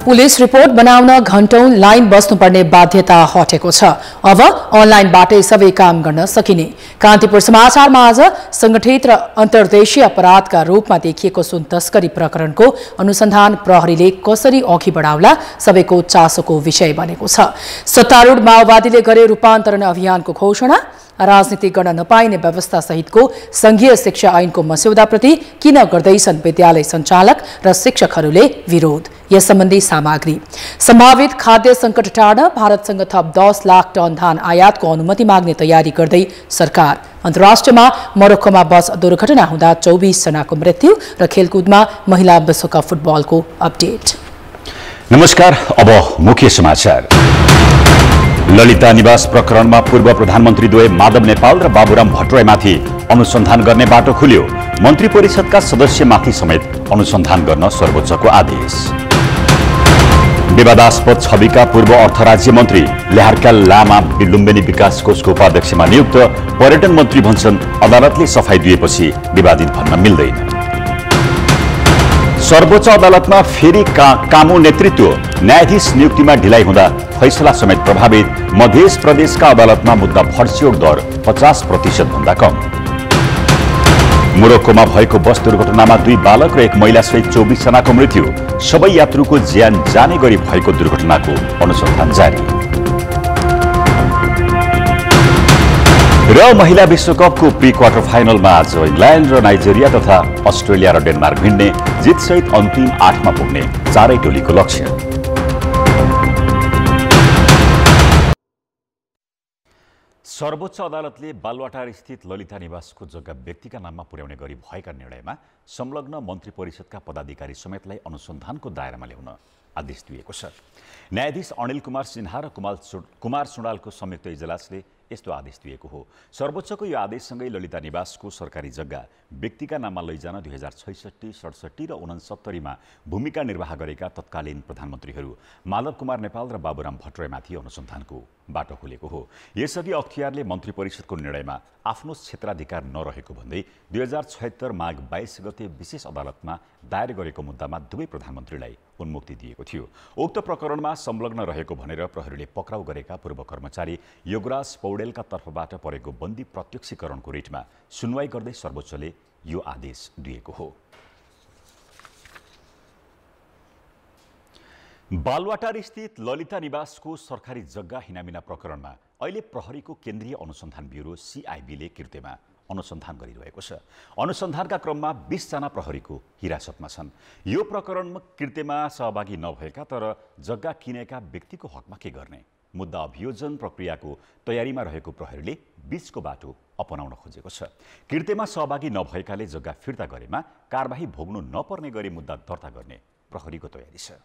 Police report बनाउन घण्टौं line बस्नुपर्ने बाध्यता हटेको छ। अब अनलाइनबाटै सबै काम गर्न सकिने। कान्तिपुर समाचारमा आज संगठित र अन्तर्देशीय अपराधका रूपमा देखिएको सुन तस्करी प्रकरणको अनुसन्धान प्रहरीले कसरी अघि बढाउला सबैको चासोको विषय बनेको छ। सत्तारूढ माओवादीले गरे रूपान्तरण अभियानको घोषणा, राजनीति गर्न नपाइने व्यवस्था सहितको संघीय शिक्षा ऐनको मस्यौदाप्रति किन गर्दैछन् विद्यालय सञ्चालक र शिक्षकहरूले विरोध। यस सम्बन्धी सामग्री। सम्भावित खाद्य संकट टार्न भारतसँग थप 10 लाख टन धान आयातको अनुमति माग्ने तयारी गर्दै सरकार। अन्तर्राष्ट्रियमा मोरक्कोमा बस दुर्घटना हुँदा 24 जनाको मृत्यु र खेलकुदमा महिला विश्वकप फुटबलको अपडेट। नमस्कार, अब मुख्य समाचार। ललिता निवास प्रकरणमा पूर्व प्रधानमन्त्री द्वय माधव नेपाल र बाबुराम भट्टराईमाथि अनुसन्धान गर्ने बाटो खुल्यो। मन्त्री परिषदका सदस्यमाथि समेत अनुसन्धान गर्न सर्वोच्चको आदेश। विवादास्पद छविका पूर्व अर्थ राज्य मन्त्री ल्याहरक्याल लामा लुम्बिनी विकास कोषको उपाध्यक्षमा नियुक्त। पर्यटन मन्त्री भन्छन् अदालतले सफाई दिएपछि विवादित भन्न मिल्दैन। सर्वोच्च अदालतमा फेरि कामु नेतृत्व, न्यायाधीश नियुक्तिमा ढिलाइ हुँदा फैसला समेत प्रभावित। मध्य प्रदेशका अदालतमा मुद्दा फर्स्योग दर 50% भन्दा कम। मोरक्कोमा भएको बस दुर्घटनामा 2 बालक र 1 महिला सहित 24 जनाको मृत्यु। सबै यात्रुको ज्यान जाने गरी भएको दुर्घटनाको अनुसन्धान जारी। र महिला विश्वकपको प्री क्वार्टर फाइनलमा आज इङ्ल्यान्ड र नाइजेरिया तथा अस्ट्रेलिया र डेनमार्क भिड्ने। जितसहित अन्तिम 8मा पुग्ने चारै टोलीको लक्ष्य। सर्वोच्च अदालतले बालुवाटार स्थित ललिता निवासको जग्गा व्यक्तिका नाममा पुर्याउने गरी भएका निर्णयमा संलग्न मन्त्री परिषदका पदाधिकारी समेतलाई अनुसन्धानको दायरामा ल्याउन आदेश दिएको छ। न्यायाधीश अनिल कुमार सिन्हा र कुमार सुडालको संयुक्त इजलासले यस्तो आदेश दिएको हो। सर्वोच्चको यो आदेशसँगै ललिता निवासको सरकारी जग्गा व्यक्तिका नाममा लैजान 2066, 67 र 69मा भूमिका निर्वाह गरेका तत्कालीन प्रधानमन्त्रीहरू माधव कुमार नेपाल र बाबुराम भट्टराईमाथि अनुसन्धानको बाटो खुलेको हो। यसअघि अख्तियारले मन्त्री परिषदको निर्णयमा आफ्नो क्षेत्राधिकार नरहेको भन्दै 2076 माघ 22 गते विशेष अदालतमा दायर गरेको मुद्दामा दुवै प्रधानमन्त्रीलाई उन्मुक्ति दिएको थियो। उक्त प्रकरणमा संलग्न रहेको भनेर प्रहरीले पक्राउ गरेका पूर्व कर्मचारी योगराज पौडेलका तर्फबाट परेको बन्दी प्रत्यक्षीकरणको रिटमा सुनवाई गर्दै सर्वोच्चले यो आदेश दिएको हो। बालुवाटार स्थित ललिता निवासको सरकारी जग्गा हिनामिना प्रकरणमा अहिले प्रहरीको केन्द्रीय अनुसन्धान ब्युरो CIBले कृत्यमा अनुसन्धान गरिरहेको छ। अनुसन्धानका क्रममा 20 जना प्रहरीको हिरासतमा छन्। यो प्रकरणमा कृत्यमा सहभागी नभएका तर जग्गा किनेका व्यक्तिको हकमा के गर्ने मुद्दा अभियोजन प्रक्रियाको तयारीमा रहेको प्रहरीले बीचको बाटो अपनाउन खोजेको छ। कृत्यमा सहभागी नभएकाले जग्गा फिर्ता गरेमा कारबाही भोग्नु नपर्ने गरी मुद्दा दर्ता गर्ने प्रहरीको तयारी छ।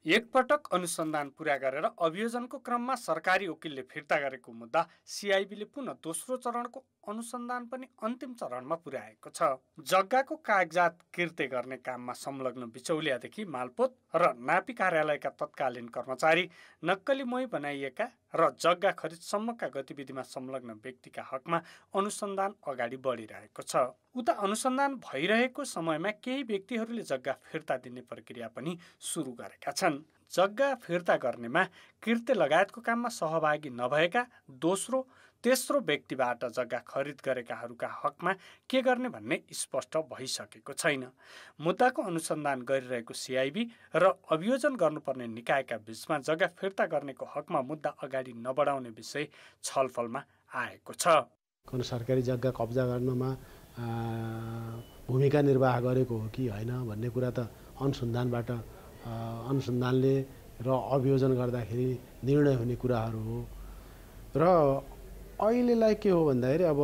एकपटक अनुसन्धान पूरा गरेर अभियोजनको क्रममा सरकारी वकिलले फिर्ता गरेको मुद्दा CIBले पुनः दोस्रो चरणको अनुसन्धान पनि अन्तिम चरणमा पुर्याएको छ। जग्गाको कागजात किर्ते गर्ने काममा संलग्न बिचौलियादेखि मालपोत र नापी कार्यालयका तत्कालीन कर्मचारी, नक्कली मोही बनाइएका र जग्गा खरिदसम्मका गतिविधिमा संलग्न व्यक्तिका हकमा अनुसन्धान अगाडि बढिरहेको छ। उता अनुसन्धान भइरहेको समयमा केही व्यक्तिहरूले जग्गा फिर्ता दिने प्रक्रिया पनि सुरु गरेका छन्। जग्गा फिर्ता गर्नेमा किर्ते लगायतको काममा सहभागी नभएका दोस्रो तेस्रो व्यक्तिबाट जग्गा खरिद गरेकाहरूका हकमा के गर्ने भन्ने स्पष्ट भइसकेको छैन। मुद्दाको अनुसन्धान गरिरहेको CIB र अभियोजन गर्नुपर्ने निकायका बीचमा जग्गा फिर्ता गर्नेको हकमा मुद्दा अगाडि नबढाउने विषय छलफलमा आएको छ। कुनै सरकारी जग्गा कब्जा गर्नमा भूमिका निर्वाह गरेको हो कि होइन भन्ने कुरा त अनुसन्धानले र अभियोजन गर्दाखेरि निर्णय हुने कुराहरू हो। र अहिलेलाई के हो भन्दाखेरि अब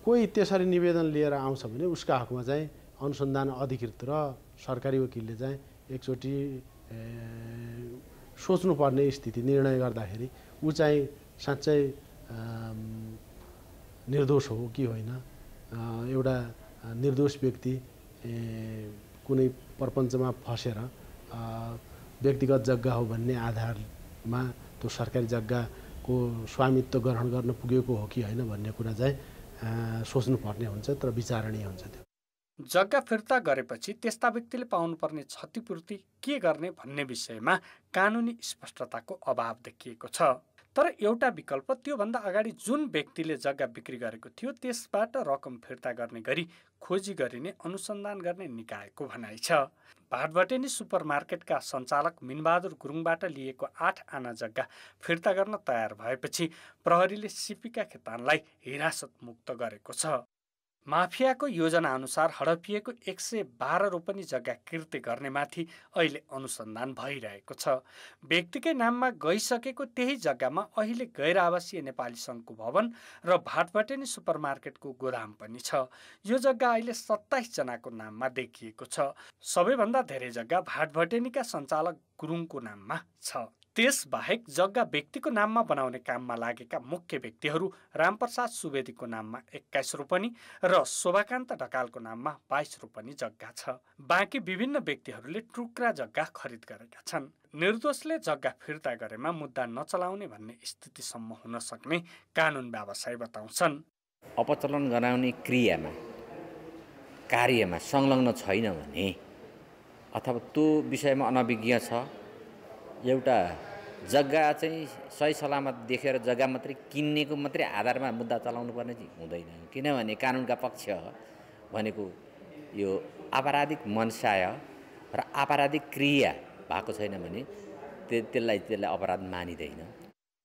कोही त्यसरी निवेदन लिएर आउँछ भने उसका हकमा चाहिँ अनुसन्धान अधिकृत र सरकारी वकिलले चाहिँ एकचोटि सोच्नुपर्ने स्थिति निर्णय गर्दाखेरि ऊ चाहिँ साँच्चै निर्दोष हो कि होइन। एउटा निर्दोष व्यक्ति कुनै प्रपञ्चमा फसेर व्यक्तिगत जग्गा हो भन्ने आधारमा त्यो सरकारी जग्गाको स्वामित्व ग्रहण गर्न पुगेको हो कि होइन भन्ने कुरा चाहिँ सोच्नुपर्ने हुन्छ, तर विचारणीय हुन्छ त्यो। जग्गा फिर्ता गरेपछि त्यस्ता व्यक्तिले पाउनुपर्ने क्षतिपूर्ति के गर्ने भन्ने विषयमा कानुनी स्पष्टताको अभाव देखिएको छ। तर एउटा विकल्प त्योभन्दा अगाडि जुन व्यक्तिले जग्गा बिक्री गरेको थियो त्यसबाट रकम फिर्ता गर्ने गरी खोजी गरिने अनुसन्धान गर्ने निकायको भनाइ छ। भाटभटेनी सुपरमार्केटका सञ्चालक मिनबहादुर गुरुङबाट लिएको 8 आना जग्गा फिर्ता गर्न तयार भएपछि प्रहरीले सिपीका खेतानलाई हिरासत मुक्त गरेको छ। माफियाको योजना अनुसार हडपिएको 112 रोपनी जग्गा किर्ते गर्नेमाथि अहिले अनुसन्धान भइरहेको छ। व्यक्तिकै नाममा गइसकेको त्यही जग्गामा अहिले गैर आवासीय नेपाली सङ्घको भवन र भाटभटेनी सुपरमार्केटको गोदाम पनि छ। यो जग्गा अहिले 27 जनाको नाममा देखिएको छ। सबैभन्दा धेरै जग्गा भाटभटेनीका सञ्चालक गुरुङको नाममा छ। त्यसबाहेक जग्गा व्यक्तिको नाममा बनाउने काममा लागेका मुख्य व्यक्तिहरू रामप्रसाद सुवेदीको नाममा 21 रोपनी र शोभाकान्त ढकालको नाममा 22 रोपनी जग्गा छ। बाँकी विभिन्न व्यक्तिहरूले टुक्रा जग्गा खरिद गरेका छन्। निर्दोषले जग्गा फिर्ता गरेमा मुद्दा नचलाउने भन्ने स्थितिसम्म हुन सक्ने कानुन व्यवसायी बताउँछन्। अपचलन गराउने क्रियामा कार्यमा संलग्न छैन भने अथवा त्यो विषयमा अनभिज्ञ छ, एउटा जग्गा चाहिँ सही सलामत देखेर जग्गा मात्रै किन्नेको मात्रै आधारमा मुद्दा चलाउनु पर्ने चाहिँ हुँदैन। किनभने कानुनका पक्ष भनेको यो आपराधिक मनसाय र आपराधिक क्रिया भएको छैन भने त्यसलाई अपराध मानिँदैन।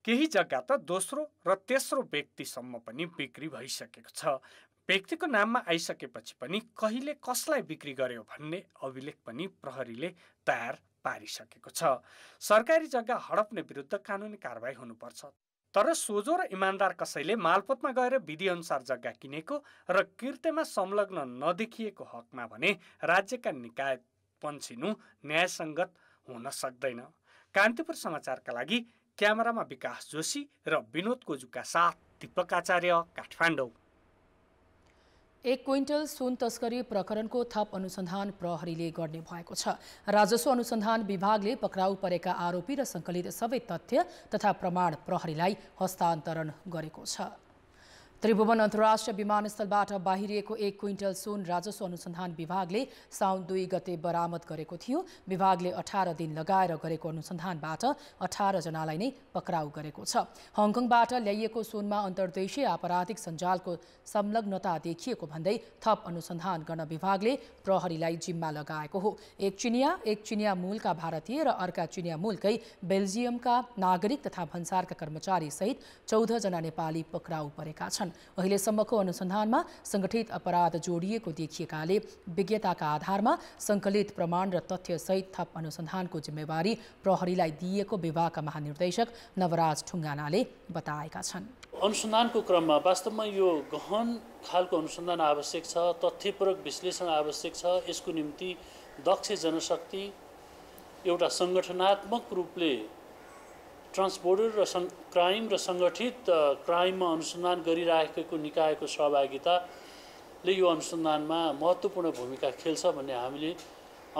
केही जग्गा त दोस्रो र तेस्रो व्यक्तिसम्म पनि बिक्री भइसकेको छ। व्यक्तिको नाममा आइसकेपछि पनि कहिले कसलाई बिक्री गर्यो भन्ने अभिलेख पनि प्रहरीले तयार पारिसकेको छ। सरकारी जग्गा हडप्ने विरुद्ध कानुनी कारबाही हुनुपर्छ। तर सोझो र इमान्दार कसैले मालपोतमा गएर विधिअनुसार जग्गा किनेको र किर्तेमा संलग्न नदेखिएको हकमा भने राज्यका निकाय पन्छिनु न्यायसङ्गत हुन सक्दैन। कान्तिपुर समाचारका लागि क्यामेरामा विकास जोशी र विनोद कोजुका साथ दीपक आचार्य, काठमाडौँ। 1 क्विन्टल सुन तस्करी प्रकरणको थप अनुसन्धान प्रहरीले गर्ने भएको छ। राजस्व अनुसन्धान विभागले पक्राउ परेका आरोपी र सङ्कलित सबै तथ्य तथा प्रमाण प्रहरीलाई हस्तान्तरण गरेको छ। त्रिभुवन अन्तर्राष्ट्रिय विमानस्थलबाट बाहिरिएको 1 क्विन्टल सुन राजस्व अनुसन्धान विभागले साउन 2 गते बरामद गरेको थियो। विभागले 18 दिन लगाएर गरेको अनुसन्धानबाट 18 जनालाई नै पक्राउ गरेको छ। हङकङबाट ल्याइएको सुनमा अन्तर्देशीय आपराधिक सञ्जालको संलग्नता देखिएको भन्दै थप अनुसन्धान गर्न विभागले प्रहरीलाई जिम्मा लगाएको हो। एक चिनिया मूलका भारतीय र अर्का चिनिया मूलकै बेल्जियमका नागरिक तथा भन्सारका कर्मचारी सहित 14 जना नेपाली पक्राउ परेका छन्। अहिलेसम्मको अनुसन्धानमा संगठित अपराध जोडिएको देखिएकाले विज्ञताका आधारमा संकलित प्रमाण र तथ्यसहित थप अनुसन्धानको जिम्मेवारी प्रहरीलाई दिएको विभागका महानिर्देशक नवराज ठुङ्गानाले बताएका छन्। अनुसन्धानको क्रममा वास्तवमा यो गहन खालको अनुसन्धान आवश्यक छ, तथ्यपरक विश्लेषण आवश्यक छ। यसको निम्ति दक्ष जनशक्ति, एउटा सङ्गठनात्मक रूपले ट्रान्सबोर्डर र क्राइम र सङ्गठित क्राइममा अनुसन्धान गरिरहेको निकायको सहभागिताले यो अनुसन्धानमा महत्त्वपूर्ण भूमिका खेल्छ भन्ने हामीले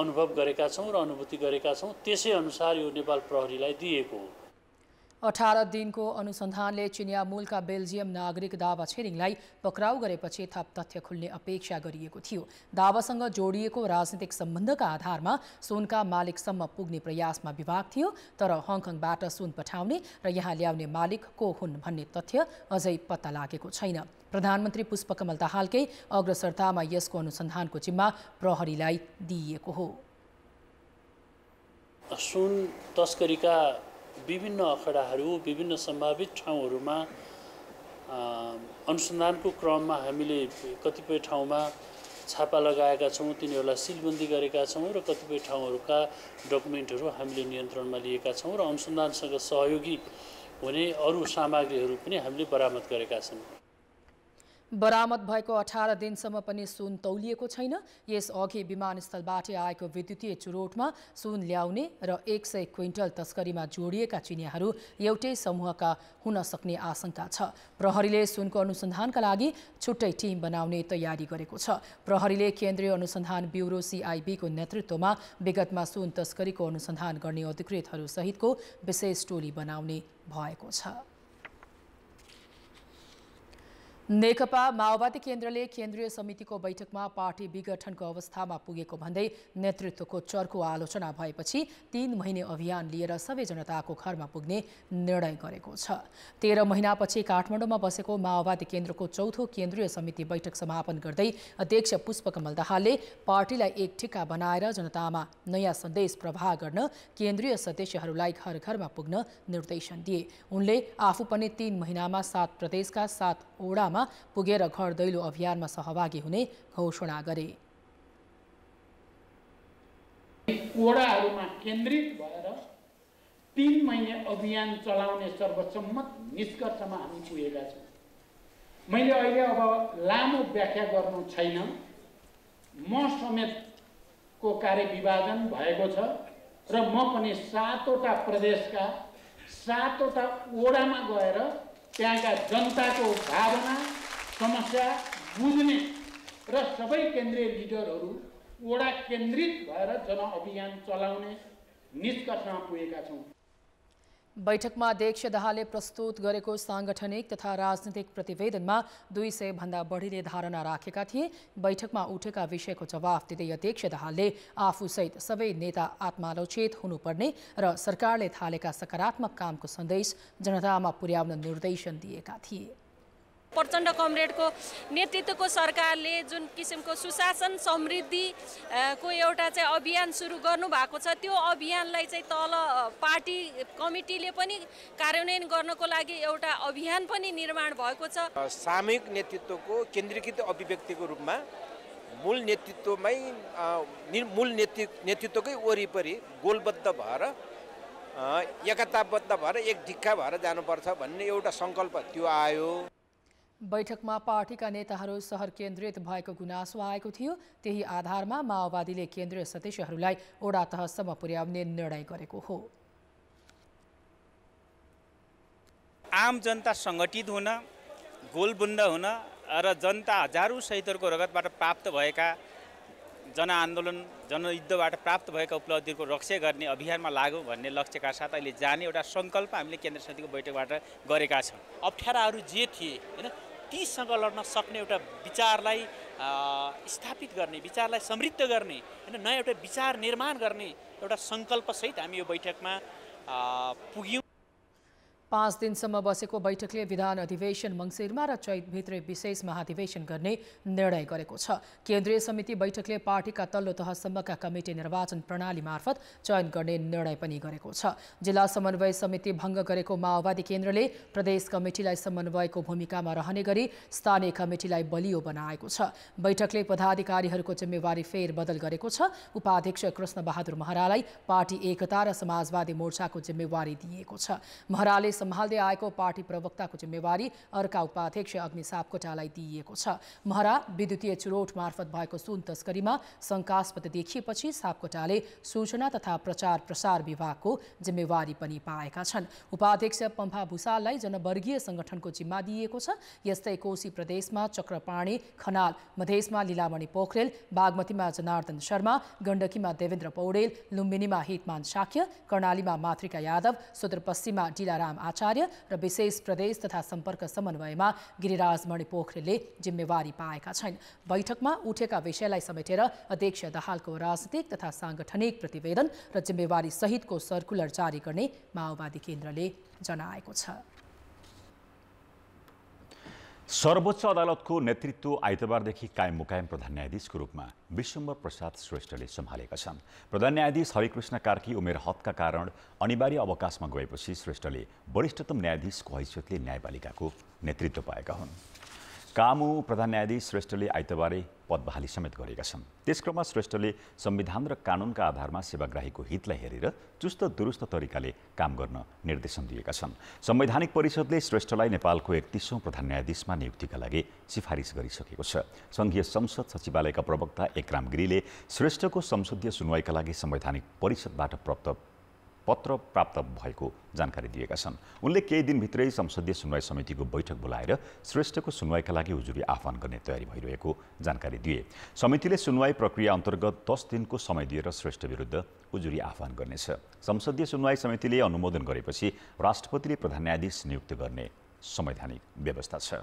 अनुभव गरेका छौँ र अनुभूति गरेका छौँ। त्यसै अनुसार यो नेपाल प्रहरीलाई दिएको हो। 18 दिनको अनुसन्धानले चिनिया मूलका बेल्जियम नागरिक दावा छिरिङलाई पक्राउ गरेपछि थप तथ्य खुल्ने अपेक्षा गरिएको थियो। दावासँग जोडिएको राजनीतिक सम्बन्धका आधारमा सुनका मालिकसम्म पुग्ने प्रयासमा विभाग थियो। तर हङकङबाट सुन पठाउने र यहाँ ल्याउने मालिक को हुन् भन्ने तथ्य अझै पत्ता लागेको छैन। प्रधानमन्त्री पुष्पकमल दाहालकै अग्रसरतामा यसको अनुसन्धानको जिम्मा प्रहरीलाई दिइएको हो। सुन तस्करीका विभिन्न अखडाहरू, विभिन्न सम्भावित ठाउँहरूमा अनुसन्धानको क्रममा हामीले कतिपय ठाउँमा छापा लगाएका छौँ, तिनीहरूलाई सिलबन्दी गरेका छौँ र कतिपय ठाउँहरूका डकुमेन्टहरू हामीले नियन्त्रणमा लिएका छौँ र अनुसन्धानसँग सहयोगी हुने अरू सामग्रीहरू पनि हामीले बरामद गरेका छौँ। बरामद भएको 18 दिनसम्म पनि सुन तौलिएको छैन। यसअघि विमानस्थलबाट आएको विद्युतीय चुरोटमा सुन ल्याउने र 100 क्विन्टल तस्करीमा जोडिएका चिनियाहरू एउटै समूहका हुन सक्ने आशंका छ। प्रहरीले सुनको अनुसन्धानका लागि छुट्टै टिम बनाउने तयारी गरेको छ। प्रहरीले केन्द्रीय अनुसन्धान ब्युरो CIB को नेतृत्वमा विगतमा सुन तस्करीको अनुसन्धान गर्ने अधिकृतहरू सहितको विशेष टोली बनाउने भएको छ। नेकपा माओवादी केन्द्रले केन्द्रीय समितिको बैठकमा पार्टी विघटनको अवस्थामा पुगेको भन्दै नेतृत्वको चर्को आलोचना भएपछि 3 महिने अभियान लिएर सबै जनताको घरमा पुग्ने निर्णय गरेको छ। 13 महिनापछि काठमाडौँमा बसेको माओवादी केन्द्रको चौथो केन्द्रीय समिति बैठक समापन गर्दै अध्यक्ष पुष्पकमल दाहालले पार्टीलाई एक ठिक्का बनाएर जनतामा नयाँ सन्देश प्रवाह गर्न केन्द्रीय सदस्यहरूलाई घर घरमा पुग्न निर्देशन दिए। उनले आफू पनि 3 महिनामा 7 प्रदेशका 7 ओडामा पुगेर घर दैलो अभियानमा सहभागी हुने घोषणा गरे। ओडाहरूमा केन्द्रित भएर 3 महिने अभियान चलाउने सर्वसम्मत निष्कर्षमा हामी पुगेका छौँ। मैले अहिले अब लामो व्याख्या गर्नु छैन। म समेतको कार्यविभाजन भएको छ र म पनि 7वटा प्रदेशका 7वटा ओडामा गएर त्यहाँका जनताको भावना समस्या बुझ्ने र सबै केन्द्रीय लिडरहरू ओडा केन्द्रित भएर जनअभियान चलाउने निष्कर्षमा पुगेका छौँ। बैठकमा अध्यक्ष दाहालले प्रस्तुत गरेको सांगठनिक तथा राजनीतिक प्रतिवेदनमा 200 भन्दा बढीले धारणा राखेका थिए। बैठकमा उठेका विषयको जवाफ दिँदै अध्यक्ष दाहालले आफूसहित सबै नेता आत्मालोचित हुनुपर्ने र सरकारले थालेका सकारात्मक कामको सन्देश जनतामा पुर्याउन निर्देशन दिएका थिए। प्रचण्ड कमरेडको नेतृत्वको सरकारले जुन किसिमको सुशासन समृद्धि को एउटा चाहिँ अभियान सुरु गर्नु भएको छ, त्यो अभियानलाई चाहिँ तल पार्टी कमिटीले पनि कार्यान्वयन गर्नको लागि एउटा अभियान पनि निर्माण भएको छ। सामूहिक नेतृत्वको केन्द्रीकृत अभिव्यक्तिको रूपमा मूल नेतृत्वकै वरिपरि गोलबद्ध भएर एकताबद्ध भएर एक ढिक्का भएर जानुपर्छ भन्ने एउटा सङ्कल्प त्यो आयो। बैठकमा पार्टीका नेताहरू सहर केन्द्रित भएको गुनासो आएको थियो। त्यही आधारमा माओवादीले केन्द्रीय सदस्यहरूलाई ओडा तहसम्म पुर्याउने निर्णय गरेको हो। आम जनता सङ्गठित हुन, गोलबुन्द हुन र जनता हजारौँ शहीदहरूको रगतबाट प्राप्त भएका जनआन्दोलन जनयुद्धबाट प्राप्त भएका उपलब्धिहरूको रक्षा गर्ने अभियानमा लागौँ भन्ने लक्ष्यका साथ अहिले जाने एउटा सङ्कल्प हामीले केन्द्र समितिको बैठकबाट गरेका छौँ। अप्ठ्याराहरू जे थिए होइन तीसँग लड्न सक्ने एउटा विचारलाई स्थापित गर्ने, विचारलाई समृद्ध गर्ने होइन नयाँ एउटा विचार निर्माण गर्ने एउटा सङ्कल्पसहित हामी यो बैठकमा पुग्यौँ। 5 दिनसम्म बसेको बैठकले विधान अधिवेशन मङ्सिरमा र चैतभित्रै विशेष महाधिवेशन गर्ने निर्णय गरेको छ। केन्द्रीय समिति बैठकले पार्टीका तल्लो तहसम्मका कमिटी निर्वाचन प्रणाली मार्फत चयन गर्ने निर्णय पनि गरेको छ। जिल्ला समन्वय समिति भङ्ग गरेको माओवादी केन्द्रले प्रदेश कमिटीलाई समन्वयको भूमिकामा रहने गरी स्थानीय कमिटीलाई बलियो बनाएको छ। बैठकले पदाधिकारीहरूको जिम्मेवारी फेरबदल गरेको छ। उपाध्यक्ष कृष्णबहादुर महरालाई पार्टी एकता र समाजवादी मोर्चाको जिम्मेवारी दिएको छ। महराले सम्हाल्दै आएको पार्टी प्रवक्ताको जिम्मेवारी अर्का उपाध्यक्ष अग्नि सापकोटालाई दिइएको छ। महरा विद्युतीय चुरोट मार्फत भएको सुन तस्करीमा शङ्कास्पद देखिएपछि सापकोटाले सूचना तथा प्रचार प्रसार विभागको जिम्मेवारी पनि पाएका छन्। उपाध्यक्ष पम्फा भूषाललाई जनवर्गीय संगठनको जिम्मा दिइएको छ। यस्तै कोशी प्रदेशमा चक्रपाणी खनाल, मधेसमा लीलामणि पोखरेल, बागमतीमा जनार्दन शर्मा, गण्डकीमा देवेन्द्र पौडेल, लुम्बिनीमा हितमान शाक्य, कर्णालीमा मातृका यादव, सुदूरपश्चिममा डिलाराम आचार्य र विशेष प्रदेश तथा सम्पर्क समन्वयमा गिरिराजमणि पोखरेलले जिम्मेवारी पाएका छन्। बैठकमा उठेका विषयलाई समेटेर अध्यक्ष दाहालको राजनीतिक तथा सांगठनिक प्रतिवेदन र जिम्मेवारी सहितको सर्कुलर जारी गर्ने माओवादी केन्द्रले जनाएको छ। सर्वोच्च अदालतको नेतृत्व आइतबारदेखि कायम मुकायम प्रधान न्यायाधीशको रूपमा विश्वम्बर प्रसाद श्रेष्ठले सम्हालेका छन्। प्रधान न्यायाधीश हरिकृष्ण कार्की उमेर हदका कारण अनिवार्य अवकाशमा गएपछि श्रेष्ठले वरिष्ठतम न्यायाधीशको हैसियतले न्यायपालिकाको नेतृत्व पाएका हुन्। कामु प्रधान न्यायाधीश श्रेष्ठले आइतबारै पद बहाली समेत गरेका छन्। त्यसक्रममा श्रेष्ठले संविधान र कानुनका आधारमा सेवाग्राहीको हितलाई हेरेर चुस्त दुरुस्त तरिकाले काम गर्न निर्देशन दिएका छन्। संवैधानिक परिषदले श्रेष्ठलाई नेपालको 31औं प्रधान न्यायाधीशमा नियुक्तिका लागि सिफारिस गरिसकेको छ। संघीय संसद सचिवालयका प्रवक्ता एकराम गिरीले श्रेष्ठको संसदीय सुनवाईका लागि संवैधानिक परिषदबाट पत्र प्राप्त भएको जानकारी दिएका छन्। उनले केही दिनभित्रै संसदीय सुनवाई समितिको बैठक बोलाएर श्रेष्ठको सुनवाईका लागि उजुरी आह्वान गर्ने तयारी भइरहेको जानकारी दिए। समितिले सुनवाई प्रक्रिया अन्तर्गत 10 दिनको समय दिएर श्रेष्ठ विरुद्ध उजुरी आह्वान गर्नेछ। संसदीय सुनवाई समितिले अनुमोदन गरेपछि राष्ट्रपतिले प्रधान न्यायाधीश नियुक्त गर्ने संवैधानिक व्यवस्था छ।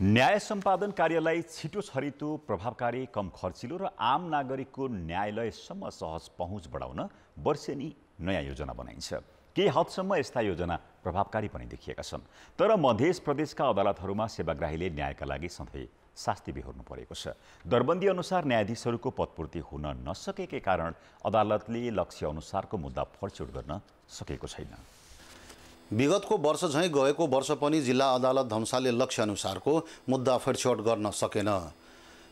न्याय सम्पादन कार्यलाई छिटो छरितो प्रभावकारी कम खर्चिलो र आम नागरिकको न्यायालयसम्म सहज पहुँच बढाउन वर्षेनी नयाँ योजना बनाइन्छ। केही हदसम्म यस्ता योजना प्रभावकारी पनि देखिएका छन्। तर मध्य प्रदेशका अदालतहरूमा सेवाग्राहीले न्यायका लागि सधैँ शास्ति बिहोर्नु परेको छ। दरबन्दी अनुसार न्यायाधीशहरूको पदपूर्ति हुन नसकेकै कारण अदालतले लक्ष्य अनुसारको मुद्दा फर्चौट गर्न सकेको छैन। विगतको वर्ष झैँ गएको वर्ष पनि जिल्ला अदालत धनुषाले लक्ष्य अनुसारको मुद्दा फर्चौट गर्न सकेन।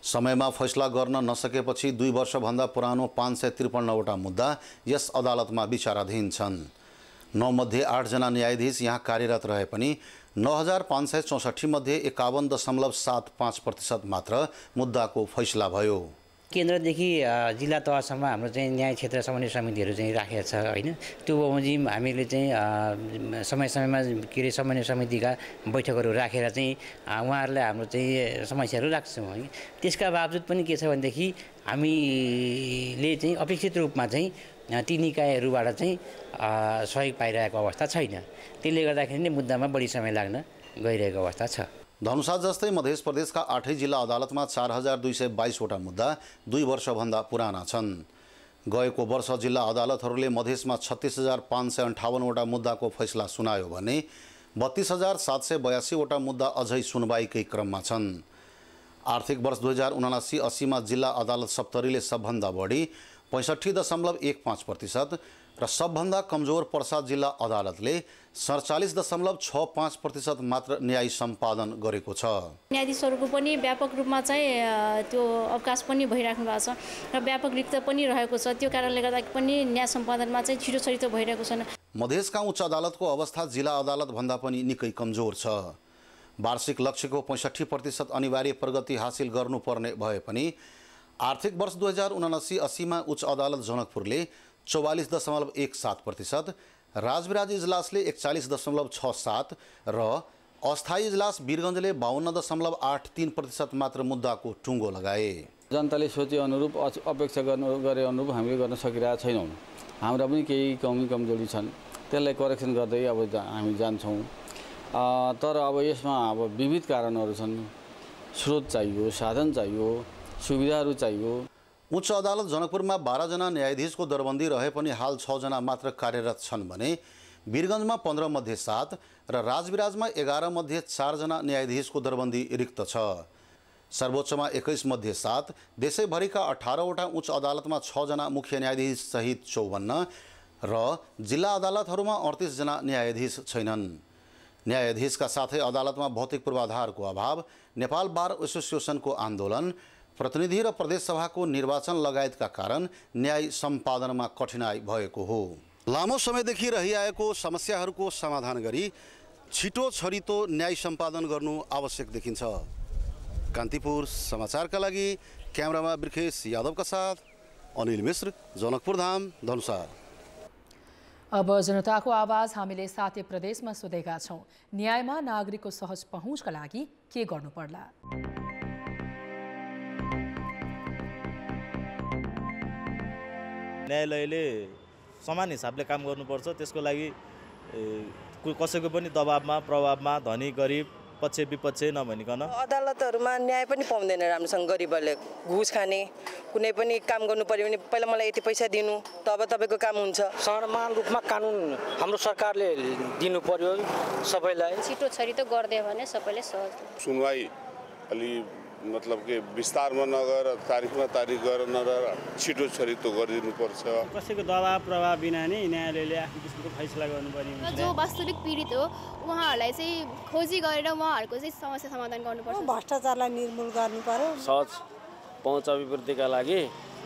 समयमा फैसला गर्न नसकेपछि 2 वर्षभन्दा पुरानो 553वटा मुद्दा यस अदालतमा विचाराधीन छन्। 9 मध्ये 8 जना न्यायाधीश यहाँ कार्यरत रहे पनि 9564 मध्ये 51.75% मात्र मुद्दाको फैसला भयो। केन्द्रदेखि जिल्ला तहसम्म हाम्रो चाहिँ न्याय क्षेत्र समन्वय समितिहरू चाहिँ राखेको छ हैन। त्यो बमोजिम हामीले चाहिँ समय समयमा के रे समन्वय समितिका बैठकहरू राखेर चाहिँ उहाँहरूलाई हाम्रो चाहिँ समस्याहरू राख्छौँ है। त्यसका बावजुद पनि के छ भनेदेखि हामीले चाहिँ अपेक्षित रूपमा चाहिँ ती निकायहरूबाट चाहिँ सहयोग पाइरहेको अवस्था छैन। त्यसले गर्दाखेरि नै मुद्दामा बढी समय लाग्न गइरहेको अवस्था छ। धनुषा जस्तै मध्य प्रदेशका 8 जिल्ला अदालतमा 4222वटा मुद्दा 2 वर्षभन्दा पुराना छन्। गएको वर्ष जिल्ला अदालतहरूले मधेसमा 36558वटा मुद्दाको फैसला सुनायो भने 32782वटा मुद्दा अझै सुनवाईकै क्रममा छन्। आर्थिक वर्ष 2079-80 मा जिल्ला अदालत सप्तरीले सबभन्दा बढी 65.15% र सबभन्दा कमजोर पर्सा जिल्ला अदालतले 47.65% मात्र न्याय सम्पादन गरेको छ। न्यायाधीशहरूको पनि व्यापक रूपमा चाहिँ त्यो अवकाश पनि भइराख्नु भएको छ र व्यापक रिक्त पनि रहेको छ। त्यो कारणले गर्दा पनि न्याय सम्पादनमा चाहिँ छिटो छरितो भइरहेको छैन। मधेसका उच्च अदालतको अवस्था जिल्ला अदालत भन्दा पनि निकै कमजोर छ। वार्षिक लक्ष्यको 65% अनिवार्य प्रगति हासिल गर्नुपर्ने भए पनि आर्थिक वर्ष 2079-80 मा उच्च अदालत जनकपुरले 44.17%, राजविराज इजलासले 41.67 र अस्थायी इजलास वीरगञ्जले 52.83% मात्र मुद्दाको टुङ्गो लगाए। जनताले सोचे अनुरूप अपेक्षा गरे अनुरूप हामीले गर्न सकिरहेका छैनौँ। हाम्रा पनि केही कमी कमजोरी छन्, त्यसलाई करेक्सन गर्दै अब हामी जान्छौँ। तर अब यसमा अब विविध कारणहरू छन्। स्रोत चाहियो, साधन चाहियो, सुविधाहरू चाहियो। उच्च अदालत जनकपुरमा 12 जना न्यायाधीशको दरबन्दी रहे पनि हाल 6 जना मात्र कार्यरत छन् भने वीरगञ्जमा 15 मध्ये 7 र राजविराजमा 11 मध्ये 4 जना न्यायाधीशको दरबन्दी रिक्त छ। सर्वोच्चमा 21 मध्ये 7, देशैभरिका 18वटा उच्च अदालतमा 6 जना मुख्य न्यायाधीश सहित 54 र जिल्ला अदालतहरूमा 38 जना न्यायाधीश छैनन्। न्यायाधीशका साथै अदालतमा भौतिक पूर्वाधारको अभाव, नेपाल बार एसोसिएसनको आन्दोलन, प्रतिनिधि र प्रदेश सभाको निर्वाचन लगायतका कारण न्याय सम्पादनमा कठिनाई भएको हो। लामो समयदेखि रहिआएको समस्याहरूको समाधान गरी छिटो छरितो न्याय सम्पादन गर्नु आवश्यक देखिन्छ। कान्तिपुर समाचारका लागि क्यामेरामा बिर्खेश यादवका साथ अनिल मिश्र, जनकपुर धाम, धनुषा। अब जनताको आवाज हामीले साथै प्रदेशमा सोधेका छौँ। न्यायमा नागरिकको सहज पहुँचका लागि के गर्नु पर्ला? न्यायालयले समान हिसाबले काम गर्नुपर्छ। त्यसको लागि कसैको पनि दबावमा प्रभावमा धनी गरिब पक्ष विपक्ष नभनिकन अदालतहरूमा न्याय पनि पाउँदैन राम्रोसँग। गरिबहरूले घुस खाने, कुनै पनि काम गर्नु पर्यो भने पहिला मलाई यति पैसा दिनु तब तपाईँको काम हुन्छ। समान रूपमा कानुन हाम्रो सरकारले दिनु पर्यो सबैलाई। छिटो छरितो गरिदियो भने सबैले सहज सुनवाई अलि मतलब कि विस्तारमा नगएर तारिखमा तारिख गरेर नगएर छिटो छरितो गरिदिनुपर्छ। कसैको दबाव प्रभाव बिना नै न्यायालयले आफ्नो किसिमको फैसला गर्नुपर्ने। जो वास्तविक पीडित हो उहाँहरूलाई चाहिँ खोजी गरेर उहाँहरूको चाहिँ समस्या समाधान गर्नुपर्छ। भ्रष्टाचारलाई निर्मूल गर्नु पर्यो। सहज पहुँच अभिवृद्धिका लागि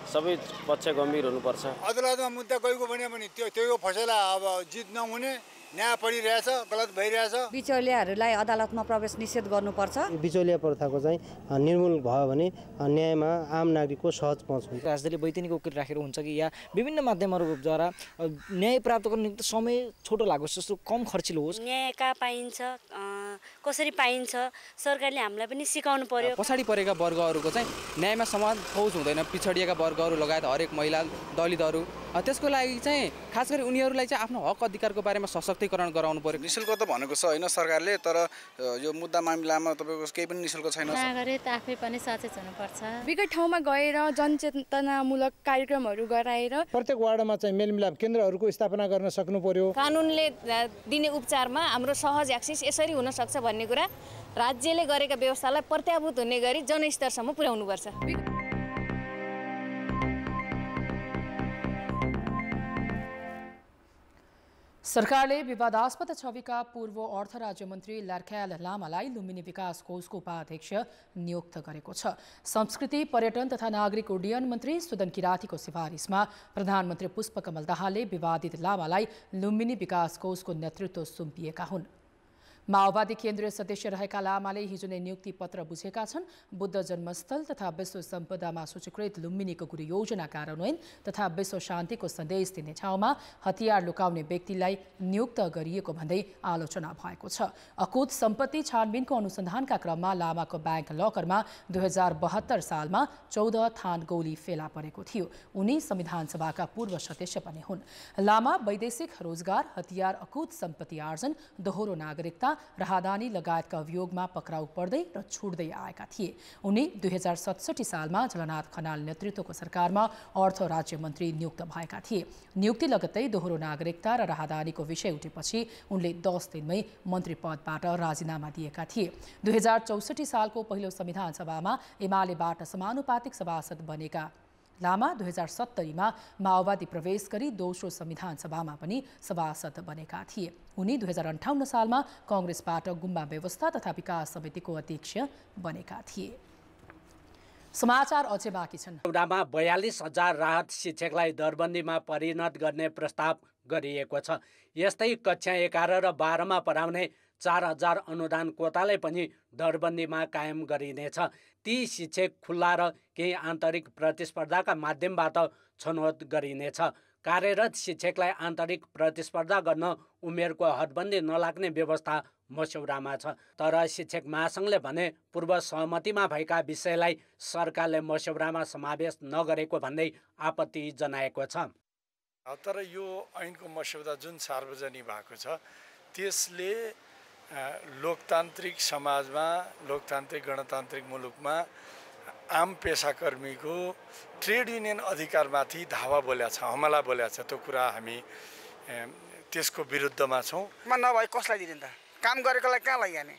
सबै पक्ष गम्भीर हुनुपर्छ। अदालतमा मुद्दा गएको भने त्यो फैसला अब जित नहुने न्याय परिरहेछ, गलत भइरहेछ। बिचौलियाहरूलाई अदालतमा प्रवेश निषेध गर्नुपर्छ। बिचौलिया प्रथाको चाहिँ निर्मूल भयो भने न्यायमा आम नागरिकको सहज पहुँच हुन्छ। राजदले वैतनिक वकिल राखेर हुन्छ कि या विभिन्न माध्यमहरूद्वारा न्याय प्राप्त गर्ने निम्ति समय छोटो लागोस्, जस्तो कम खर्चिलो होस्। न्यायका पाइन्छ कसरी पाइन्छ सरकारले हामीलाई पनि सिकाउनु पर्यो। पछाडि परेका वर्गहरूको चाहिँ न्यायमा समान पहुँच हुँदैन, पिछडिएका वर्गहरू लगायत हरेक महिला दलितहरू, त्यसको लागि चाहिँ खास गरी उनीहरूलाई चाहिँ आफ्नो हक अधिकारको बारेमा सशक्तिकरण गराउनु पर्यो। निशुल्क त भनेको छ होइन सरकारले, तर यो मुद्दा मामिलामा तपाईँको केही पनि निशुल्क छैन। नागरिक आफै पनि सचेत हुनुपर्छ। विगत ठाउँमा गएर जनचेतनामूलक कार्यक्रमहरू गराएर प्रत्येक वार्डमा चाहिँ मेलमिलाप केन्द्रहरूको स्थापना गर्न सक्नु पर्यो। कानुनले दिने उपचारमा हाम्रो सहज एक्सेस यसरी हुन सक्छ भन्ने कुरा राज्यले गरेका व्यवस्थालाई प्रत्याभूत हुने गरी जनस्तरसम्म पुर्याउनुपर्छ। सरकारले विवादास्पद छविका पूर्व अर्थ राज्य मन्त्री ल्यार्ख्याल लामालाई लुम्बिनी विकास कोषको उपाध्यक्ष नियुक्त गरेको छ। संस्कृति, पर्यटन तथा नागरिक उड्डयन मन्त्री सुदन किरातीको सिफारिसमा प्रधानमन्त्री पुष्पकमल दाहालले विवादित लामालाई लुम्बिनी विकास कोषको नेतृत्व सुम्पिएका हुन्। माओवादी केन्द्रीय सदस्य रहेका लामाले हिजो नै नियुक्ति पत्र बुझेका छन्। बुद्ध जन्मस्थल तथा विश्व सम्पदामा सूचीकृत लुम्बिनीको गुरु योजना कार्यान्वयन तथा विश्व शान्तिको सन्देश दिने ठाउँमा हतियार लुकाउने व्यक्तिलाई नियुक्त गरिएको भन्दै आलोचना भएको छ। अकुत सम्पत्ति छानबिनको अनुसन्धानका क्रममा लामाको ब्याङ्क लकरमा 2072 सालमा 14 थान गोली फेला परेको थियो। उनी संविधान सभाका पूर्व सदस्य पनि हुन्। लामा वैदेशिक रोजगार, हतियार, अकुत सम्पत्ति आर्जन, दोहोरो नागरिकता, राहदानी लगायतका अभियोगमा पक्राउ पर्दै र छुट्दै आएका थिए। उनी 2067 सालमा झलनाथ खनाल नेतृत्वको सरकारमा अर्थ राज्य मन्त्री नियुक्त भएका थिए। नियुक्ति लगत्तै दोहोरो नागरिकता र राहदानीको विषय उठेपछि उनले 10 दिनमै मन्त्री पदबाट राजीनामा दिएका थिए। 2064 सालको पहिलो संविधान सभामा एमालेबाट समानुपातिक सभासद बनेका लामा 2070मा माओवादी प्रवेश गरी दोस्रो संविधान सभामा पनि सभासद बनेका थिए। उनी 2058 सालमा कांग्रेसबाट गुम्बा व्यवस्था तथा विकास समितिको अध्यक्ष बनेका थिए। समाचार अझै बाँकी छन्। एउटामा 42,000 राहत शिक्षकलाई दरबन्दीमा परिणत गर्ने प्रस्ताव गरिएको छ। यस्तै कक्षा 11 र 12मा पढाउने 4,000 अनुदान कोटालाई पनि दरबन्दीमा कायम गरिनेछ। ती शिक्षक खुल्ला र केही आन्तरिक प्रतिस्पर्धाका माध्यमबाट छनौट गरिनेछ। कार्यरत शिक्षकलाई आन्तरिक प्रतिस्पर्धा गर्न उमेरको हदबन्दी नलाग्ने व्यवस्था मस्यौदामा छ। तर शिक्षक महासङ्घले भने पूर्व सहमतिमा भएका विषयलाई सरकारले मस्यौदामा समावेश नगरेको भन्दै आपत्ति जनाएको छ। तर यो ऐनको मस्यौदा जुन सार्वजनिक भएको छ त्यसले लोकतान्त्रिक समाजमा, लोकतान्त्रिक गणतान्त्रिक मुलुकमा आम पेसाकर्मीको ट्रेड युनियन अधिकारमाथि धावा बोल्या छ, हमला बोल्या छ। त्यो कुरा हामी त्यसको विरुद्धमा छौँ। नभए कसलाई दिने त? काम गरेकोलाई कहाँ लैजाने?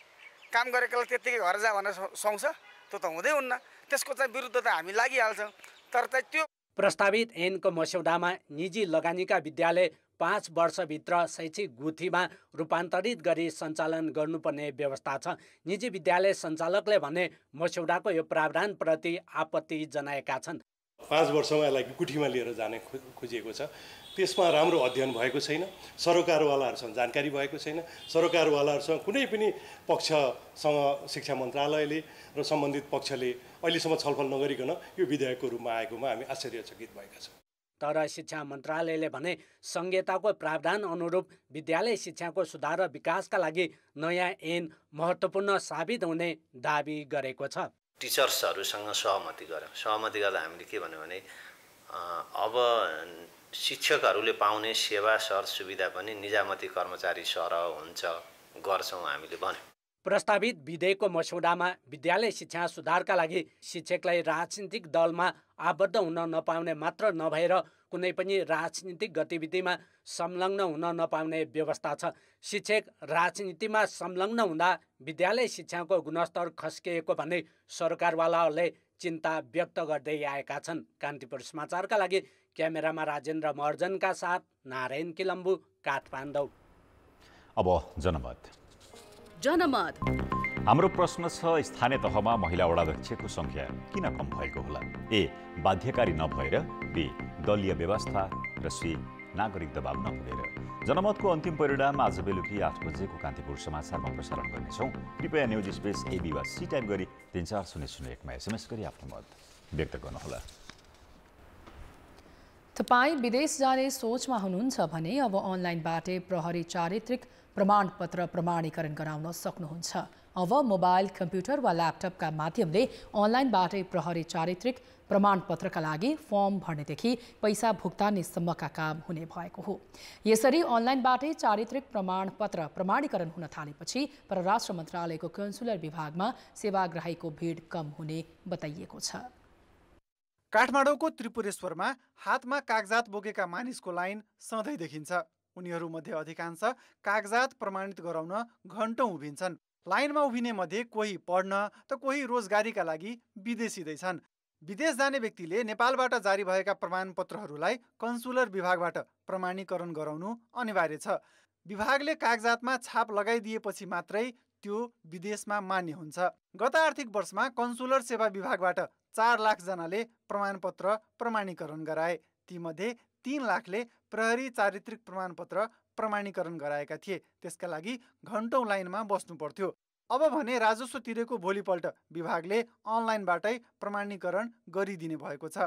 काम गरेकोलाई त्यत्तिकै घर जा भनेर सुहाउँछ? त्यो त हुँदै हुन्न। त्यसको चाहिँ विरुद्ध त हामी लागिहाल्छौँ। तर चाहिँ त्यो प्रस्तावित ऐनको मस्यौदामा निजी लगानीका विद्यालय 5 वर्षभित्र शैक्षिक गुठीमा रूपान्तरित गरी सञ्चालन गर्नुपर्ने व्यवस्था छ। निजी विद्यालय सञ्चालकले भने मस्यौदाको यो प्रावधानप्रति आपत्ति जनाएका छन्। 5 वर्षमा यसलाई गुठीमा लिएर जाने खोजिएको छ। त्यसमा राम्रो अध्ययन भएको छैन, सरोकारवालाहरूसँग जानकारी भएको छैन, सरोकारवालाहरूसँग कुनै पनि पक्षसँग शिक्षा मन्त्रालयले र सम्बन्धित पक्षले अहिलेसम्म छलफल नगरिकन यो विधेयकको रूपमा आएकोमा हामी आश्चर्यचकित भएका छौँ। तर शिक्षा मन्त्रालयले भने संहिताको प्रावधान अनुरूप विद्यालय शिक्षाको सुधार र विकासका लागि नयाँ ऐन महत्त्वपूर्ण साबित हुने दाबी गरेको छ। टिचर्सहरूसँग सहमति गर्यौँ। सहमति गर्दा हामीले के भन्यो भने अब शिक्षकहरूले पाउने सेवा सर सुविधा पनि निजामती कर्मचारी सरह हुन्छ गर्छौँ हामीले भन्यौँ। प्रस्तावित विधेयकको मस्यौदामा विद्यालय शिक्षा सुधारका लागि शिक्षकलाई राजनीतिक दलमा आबद्ध हुन नपाउने मात्र नभएर कुनै पनि राजनीतिक गतिविधिमा संलग्न हुन नपाउने व्यवस्था छ। शिक्षक राजनीतिमा संलग्न हुँदा विद्यालय शिक्षाको गुणस्तर खस्किएको भन्दै सरकारवालाहरूले चिन्ता व्यक्त गर्दै आएका छन्। कान्तिपुर समाचारका लागि क्यामेरामा राजेन्द्र महर्जनका साथ नारायण किलम्बु, काठमाडौँ। अब जनमत। हाम्रो प्रश्न छ, स्थानीय तहमा महिला वडाध्यक्षको संख्या किन कम भएको होला? ए, बाध्यकारी नभएर, बी, दलीय व्यवस्था र सी, नागरिक दबाव नपुगेर। जनमतको अन्तिम परिणाम आज बेलुकी 8 बजेको कान्तिपुर समाचारमा प्रसारण गर्नेछौँ। कृपया न्युज स्पेस एबी वा सी टाइप गरी 34001मा SMS गरी आफ्नो मत व्यक्त गर्नुहोला। तपाईँ विदेश जाने सोचमा हुनुहुन्छ भने अब अनलाइनबाटै प्रहरी चारित्रिक प्रमाणपत्र प्रमाणीकरण गराउन सक्नुहुन्छ। अब मोबाइल, कम्प्युटर वा ल्यापटपका माध्यमले अनलाइनबाटै प्रहरी चारित्रिक प्रमाणपत्रका लागि फर्म भर्नेदेखि पैसा भुक्तानीसम्मका काम हुने भएको हो। यसरी अनलाइनबाटै चारित्रिक प्रमाणपत्र प्रमाणीकरण हुन थालेपछि परराष्ट्र मन्त्रालयको कन्सुलर विभागमा सेवाग्राहीको भिड कम हुने बताइएको छ। काठमाडौँको त्रिपुरेश्वरमा हातमा कागजात बोकेका मानिसको लाइन सधैँ देखिन्छ। उनीहरूमध्ये अधिकांश कागजात प्रमाणित गराउन घण्टौँ उभिन्छन्। लाइनमा उभिने मध्ये कोही पढ्न त कोही रोजगारीका लागि विदेशिँदै छन्। विदेश जाने व्यक्तिले नेपालबाट जारी भएका प्रमाणपत्रहरूलाई कन्सुलर विभागबाट प्रमाणीकरण गराउनु अनिवार्य छ। विभागले कागजातमा छाप लगाइदिएपछि मात्रै त्यो विदेशमा मान्य हुन्छ। गत आर्थिक वर्षमा कन्सुलर सेवा विभागबाट 4 लाख जनाले प्रमाणपत्र प्रमाणीकरण गराए। तीमध्ये 3 लाखले प्रहरी चारित्रिक प्रमाणपत्र प्रमाणीकरण गराएका थिए। त्यसका लागि घण्टौँ लाइनमा बस्नु पर्थ्यो। अब भने राजस्व तिरेको भोलिपल्ट विभागले अनलाइनबाटै प्रमाणीकरण गरिदिने भएको छ।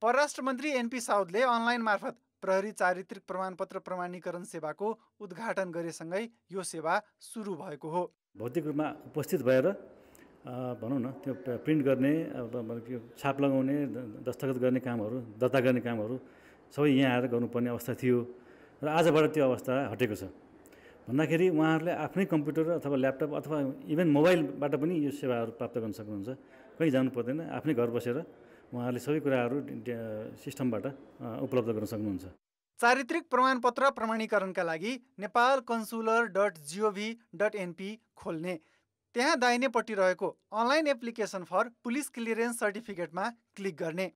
परराष्ट्र मन्त्री एनपी साउदले अनलाइन मार्फत प्रहरी चारित्रिक प्रमाणपत्र प्रमाणीकरण सेवाको उद्घाटन गरेसँगै यो सेवा सुरु भएको हो। भौतिक रूपमा उपस्थित भएर भनौँ न त्यो प्रिन्ट गर्ने, छाप लगाउने, दस्तखत गर्ने कामहरू, दर्ता गर्ने कामहरू सबै यहाँ आएर गर्नुपर्ने अवस्था थियो र आजबाट त्यो अवस्था हटेको छ। भन्दाखेरि उहाँहरूले आफ्नै कम्प्युटर अथवा ल्यापटप अथवा इभन मोबाइलबाट पनि यो सेवाहरू प्राप्त गर्न सक्नुहुन्छ। कहीँ जानु पर्दैन, आफ्नै घर बसेर उहाँहरूले सबै कुराहरू सिस्टमबाट उपलब्ध गर्न सक्नुहुन्छ। चारित्रिक प्रमाणपत्र प्रमाणीकरणका लागि nepalconsular.gov.np खोल्ने, त्यहाँ दाहिनेपट्टि रहेको online application for police clearance सर्टिफिकेटमा क्लिक गर्ने।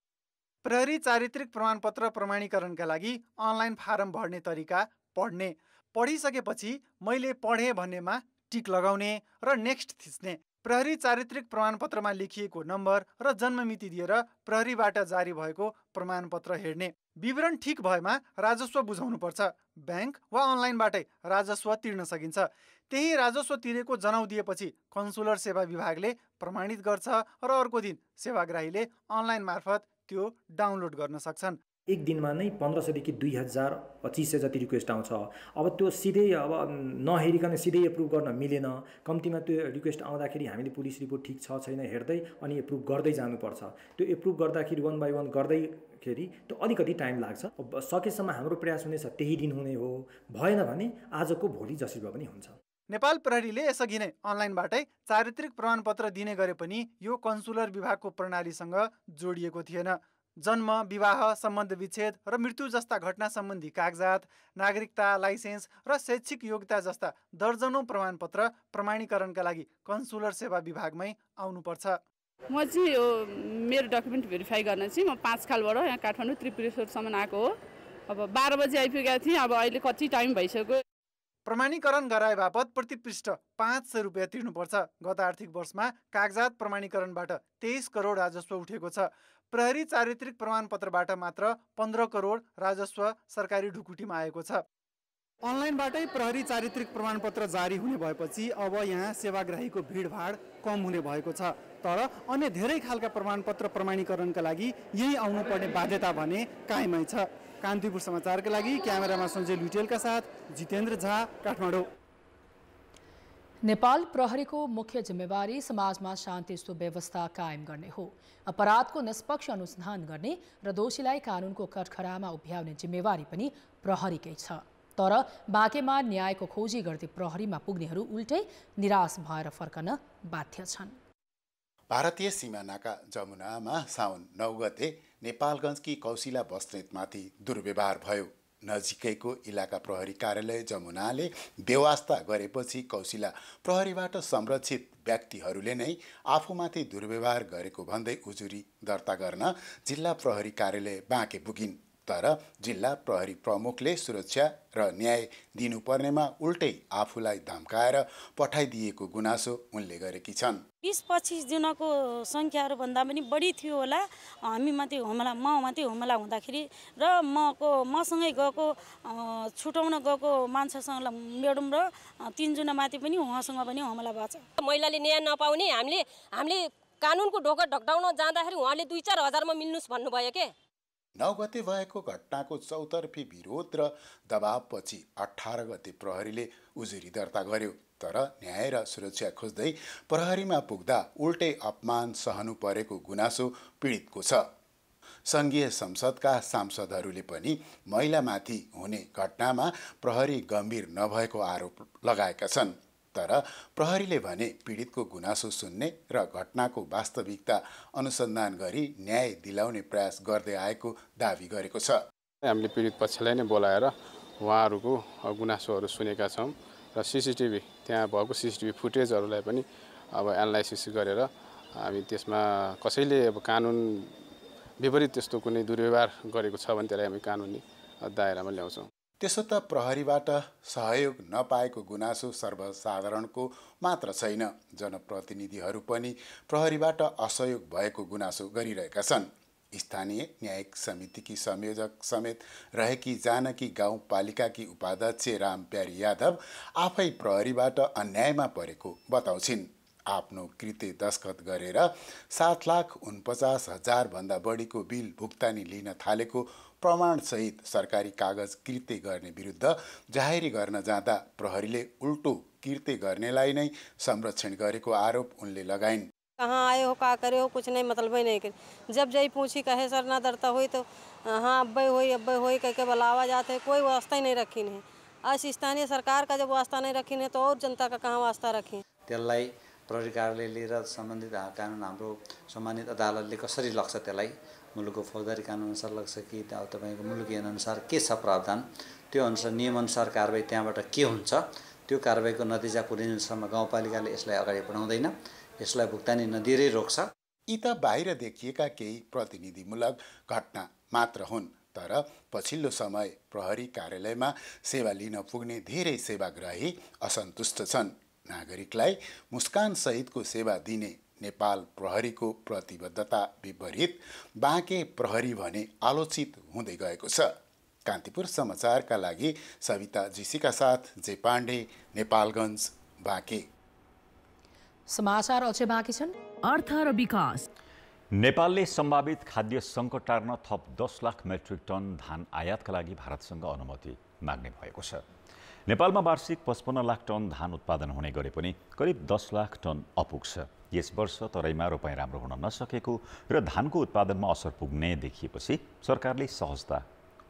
प्रहरी चारित्रिक प्रमाणपत्र प्रमाणीकरणका लागि अनलाइन फारम भर्ने तरिका पढ्ने, पढिसकेपछि मैले पढेँ भन्नेमा टिक लगाउने र नेक्स्ट थिच्ने। प्रहरी चारित्रिक प्रमाणपत्रमा लेखिएको नम्बर र जन्ममिति दिएर प्रहरीबाट जारी भएको प्रमाणपत्र हेर्ने। विवरण ठिक भएमा राजस्व बुझाउनुपर्छ। ब्याङ्क वा अनलाइनबाटै राजस्व तिर्न सकिन्छ। त्यही राजस्व तिरेको जनाउ दिएपछि कन्सुलर सेवा विभागले प्रमाणित गर्छ र अर्को दिन सेवाग्राहीले अनलाइन मार्फत त्यो डाउनलोड गर्न सक्छन्। एक दिनमा नै 1500देखि 2000-2500 जति रिक्वेस्ट आउँछ। अब त्यो सिधै अब नहेरिकन सिधै एप्रुभ गर्न मिलेन। कम्तीमा त्यो रिक्वेस्ट आउँदाखेरि हामीले पुलिस रिपोर्ट ठिक छ छैन हेर्दै अनि एप्रुभ गर्दै जानुपर्छ। त्यो एप्रुभ गर्दाखेरि 1 बाई 1 गर्दैखेरि त्यो अलिकति टाइम लाग्छ। सकेसम्म हाम्रो प्रयास हुनेछ त्यही दिन हुने हो, भएन भने आजको भोलि जसरी पनि हुन्छ। नेपाल प्रहरीले यसअघि नै अनलाइनबाटै चारित्रिक प्रमाणपत्र दिने गरे पनि यो कन्सुलर विभागको प्रणालीसँग जोडिएको थिएन। जन्म, विवाह, सम्बन्ध विच्छेद र मृत्यु जस्ता घटना सम्बन्धी कागजात, नागरिकता, लाइसेन्स र शैक्षिक योग्यता जस्ता दर्जनौं प्रमाणपत्र प्रमाणीकरणका लागि कन्सुलर सेवा विभागमै आउनुपर्छ। म चाहिँ यो मेरो डकुमेन्ट भेरिफाई गर्न चाहिँ म 5 खालबाट यहाँ काठमाडौँ त्रिपुरेश्वरसम्म आएको हो। अब 12 बजे आइपुगेको थिएँ। अब अहिले कति टाइम भइसक्यो। प्रमाणीकरण गराए बापत प्रति पृष्ठ 500 रुपियाँ तिर्नुपर्छ। गत आर्थिक वर्षमा कागजात प्रमाणीकरणबाट 23 करोड राजस्व उठेको छ। प्रहरी चारित्रिक प्रमाणपत्रबाट मात्र 15 करोड राजस्व सरकारी ढुकुटीमा आएको छ। अनलाइनबाटै प्रहरी चारित्रिक प्रमाणपत्र जारी हुने भएपछि अब यहाँ सेवाग्राहीको भिडभाड कम हुने भएको छ। तर अन्य धेरै खालका प्रमाणपत्र प्रमाणीकरणका लागि यही आउनुपर्ने बाध्यता भने कायमै छ। कान्तिपुर समाचारका लागि क्यामेरामा सञ्जय लुटेलका साथ जितेन्द्र झा, काठमाडौँ। नेपाल प्रहरीको मुख्य जिम्मेवारी समाजमा शान्ति सुव्यवस्था कायम गर्ने हो। अपराधको निष्पक्ष अनुसन्धान गर्ने र दोषीलाई कानुनको कठघरामा उभ्याउने जिम्मेवारी पनि प्रहरीकै छ। तर बाँकेमा न्यायको खोजी गर्दै प्रहरीमा पुग्नेहरू उल्टै निराश भएर फर्कन बाध्य छन्। भारतीय सीमा नाका जमुनामा साउन 9 गते नेपालगञ्जकी कौशिला बस्नेतमाथि दुर्व्यवहार भयो। नजिकैको इलाका प्रहरी कार्यालय जमुनाले बेवास्ता गरेपछि कौशिला प्रहरीबाट संरक्षित व्यक्तिहरूले नै आफूमाथि दुर्व्यवहार गरेको भन्दै उजुरी दर्ता गर्न जिल्ला प्रहरी कार्यालय बाँके पुगिन्। तर जिल्ला प्रहरी प्रमुखले सुरक्षा र न्याय दिनुपर्नेमा उल्टै आफूलाई धम्काएर पठाइदिएको गुनासो उनले गरेकी छन्। 20-25 दिनको संख्याहरू भन्दा पनि बढी थियो होला। हामीमाथि हमला, ममाथि हमला हुँदाखेरि र मसँगै गएको छुटाउन गएको मान्छेसँग म्याडम र 3 जनामाथि पनि उहाँसँग पनि हमला भएको छ। महिलाले न्याय नपाउने हामीले कानुनको ढोका ढकडाउन जाँदाखेरि उहाँले 2-4 हजारमा मिल्नुस् भन्नुभयो के। 9 गते भएको घटनाको चौतर्फी विरोध र दबावपछि 18 गते प्रहरीले उजुरी दर्ता गर्यो। तर न्याय र सुरक्षा खोज्दै प्रहरीमा पुग्दा उल्टै अपमान सहनु परेको गुनासो पीडितको छ। सङ्घीय संसदका सांसदहरूले पनि महिलामाथि हुने घटनामा प्रहरी गम्भीर नभएको आरोप लगाएका छन्। तर प्रहरीले भने पीडितको गुनासो सुन्ने र घटनाको वास्तविकता अनुसन्धान गरी न्याय दिलाउने प्रयास गर्दै आएको दावी गरेको छ। हामीले पीडित पक्षलाई नै बोलाएर उहाँहरूको गुनासोहरू सुनेका छौँ र सीसीटीभी त्यहाँ भएको सीसीटीभी फुटेजहरूलाई पनि अब एनालाइसिस गरेर हामी त्यसमा कसैले अब कानुन विपरीत त्यस्तो कुनै दुर्व्यवहार गरेको छ भने त्यसलाई हामी कानुनी दायरामा ल्याउँछौँ। त्यसो त प्रहरीबाट सहयोग नपाएको गुनासो सर्वसाधारणको मात्र छैन, जनप्रतिनिधिहरू पनि प्रहरीबाट असहयोग भएको गुनासो गरिरहेका छन्। स्थानीय न्यायिक समितिकी संयोजक समेत रहेकी जानकी गाउँपालिकाकी उपाध्यक्ष रामप्यारी यादव आफै प्रहरीबाट अन्यायमा परेको बताउँछिन्। आफ्नो कृत्य दस्खत गरेर 7,49,000 भन्दा बढीको बिल भुक्तानी लिन थालेको प्रमाणसहित सरकारी कागज कृत्य गर्ने विरुद्ध जाहेरी गर्न जाँदा प्रहरीले उल्टो कृत्य गर्नेलाई नै संरक्षण गरेको आरोप उनले लगाइन्। कहाँ आए हो, का करे हो, कुछ नहीं मतलब ही नहीं करे। जब जई पूछी कहे सर ना डरता हुई तो हाँ अब्बे होई कह के बुलावा जाते है, कोई वास्ता ही नहीं रखी है। आज स्थानीय सरकार का जब वास्ता नहीं रखी है तो और जनता का कहाँ वास्ता रखें। त्यसलाई प्रहरी कार्यालयले र सम्बन्धित कानुन हाम्रो सम्मानित अदालतले कसरी लग्छ, त्यसलाई मुलुकको फौजदारी कानुन अनुसार लग्छ कि तपाईँको मुलुकी अनुसार के छ प्रावधान, त्यो अनुसार नियमअनुसार कारबाही त्यहाँबाट के हुन्छ, त्यो कारबाहीको नतिजा पुर्याउनुसम्म गाउँपालिकाले यसलाई अगाडि बढाउँदैन, यसलाई भुक्तानी नदिएरै रोक्छ। यी त बाहिर देखिएका केही प्रतिनिधिमूलक घटना मात्र हुन्, तर पछिल्लो समय प्रहरी कार्यालयमा सेवा लिन पुग्ने धेरै सेवाग्राही असन्तुष्ट छन्। नागरिकलाई मुस्कान सहितको सेवा दिने नेपाल प्रहरीको प्रतिबद्धता विपरीत बाँके प्रहरी भने आलोचित हुँदै गएको छ। कान्तिपुर समाचारका लागि सविता जीसीका साथ जे पाण्डे, नेपालगञ्ज, बाँके। समाचार अझै बाँकी छन्। अर्थ र विकास। नेपालले सम्भावित खाद्य सङ्कट टार्न थप 10 लाख मेट्रिक टन धान आयातका लागि भारतसँग अनुमति माग्ने भएको छ। नेपालमा वार्षिक 55 लाख टन धान उत्पादन हुने गरे पनि करिब 10 लाख टन अपुग्छ। यस वर्ष तराईमा रोपाइँ राम्रो हुन नसकेको र धानको उत्पादनमा असर पुग्ने देखिएपछि सरकारले सहजता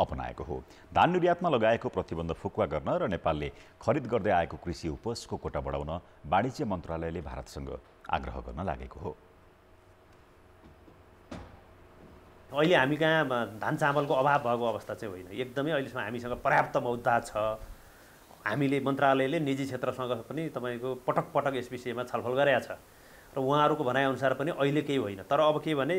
अपनाएको हो। धान निर्यातमा लगाएको प्रतिबन्ध फुकुवा गर्न र नेपालले खरिद गर्दै आएको कृषि उपजको कोटा बढाउन वाणिज्य मन्त्रालयले भारतसँग आग्रह गर्न लागेको हो। अहिले हामी कहाँ धान चामलको अभाव भएको अवस्था चाहिँ होइन, एकदमै अहिलेसम्म हामीसँग पर्याप्त मौद्दा छ। हामीले मन्त्रालयले निजी क्षेत्रसँग पनि तपाईँको पटक पटक यस विषयमा छलफल गरेका छ र उहाँहरूको भनाइअनुसार पनि अहिले केही होइन। तर अब के भने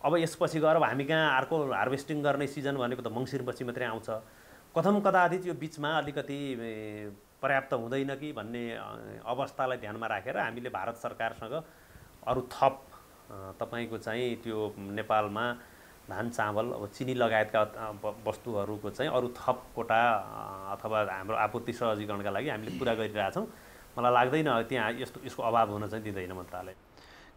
अब यसपछि गएर हामी कहाँ अर्को हार्भेस्टिङ गर्ने सिजन भनेको त मङ्सिरपछि मात्रै आउँछ। कथम कदाचित यो बिचमा अलिकति पर्याप्त हुँदैन कि भन्ने अवस्थालाई ध्यानमा राखेर हामीले भारत सरकारसँग अरू थप तपाईँको चाहिँ त्यो नेपालमा धान चामल अब चिनी लगायतका वस्तुहरूको चाहिँ अरू थप कोटा अथवा हाम्रो आपूर्ति सहजीकरणका लागि हामीले कुरा गरिरहेछौँ। मलाई लाग्दैन त्यहाँ यसको अभाव हुन चाहिँ दिँदैन मन्त्रालय।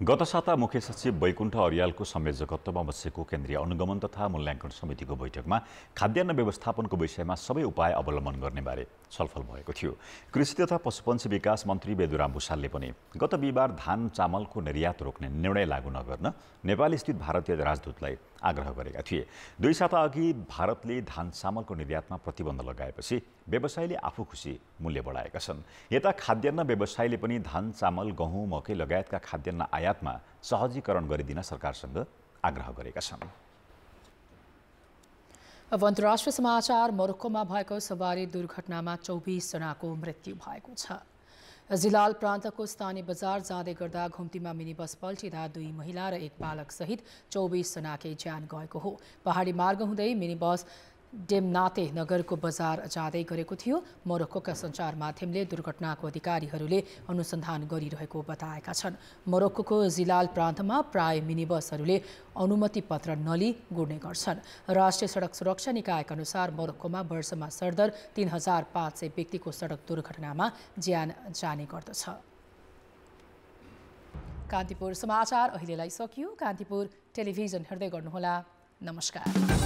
गत साता मुख्य सचिव वैकुण्ठ अर्यालको संयोजकत्वमा बसेको केन्द्रीय अनुगमन तथा मूल्याङ्कन समितिको बैठकमा खाद्यान्न व्यवस्थापनको विषयमा सबै उपाय अवलम्बन गर्ने बारे छलफल भएको थियो। कृषि तथा पशुपन्छी विकास मन्त्री बेदुराम भुषालले पनि गत बिहिबार धान चामलको निर्यात रोक्ने निर्णय लागू नगर्न नेपालस्थित भारतीय राजदूतलाई आग्रह गरेका थिए। 2 साता अघि भारतले धान चामलको निर्यातमा प्रतिबन्ध लगाएपछि व्यवसायीले आफू खुसी मूल्य बढाएका छन्। यता खाद्यान्न व्यवसायीले पनि धान चामल गहुँ मकै लगायतका खाद्यान्न आयातमा सहजीकरण गरिदिन सरकारसँग आग्रह गरेका छन्। अब अन्तर्राष्ट्रिय समाचार। मोरक्कोमा भएको सवारी दुर्घटनामा 24 जनाको मृत्यु भएको छ। जिलाल प्रान्तको स्थानीय बजार जाँदै गर्दा घुम्तीमा मिनी बस पल्टिँदा 2 महिला र 1 बालक सहित 24 जनाकै ज्यान गएको हो। पहाडी मार्ग हुँदै मिनी बस डेमनाते नगरको बजार जाँदै गरेको थियो। मोरक्कोका सञ्चार माध्यमले दुर्घटनाको अधिकारीहरूले अनुसन्धान गरिरहेको बताएका छन्। मोरक्कोको जिलाल प्रान्तमा प्राय मिनी बसहरूले अनुमति पत्र नलिई गुड्ने गर्छन्। राष्ट्रिय सडक सुरक्षा निकायका अनुसार मोरक्कोमा वर्षमा सरदर 3500 व्यक्तिको सडक दुर्घटनामा ज्यान जाने गर्दछ। कान्तिपुर समाचार अहिलेलाई सकियो। कान्तिपुर टेलिभिजन हेर्दै गर्नुहोला। नमस्कार।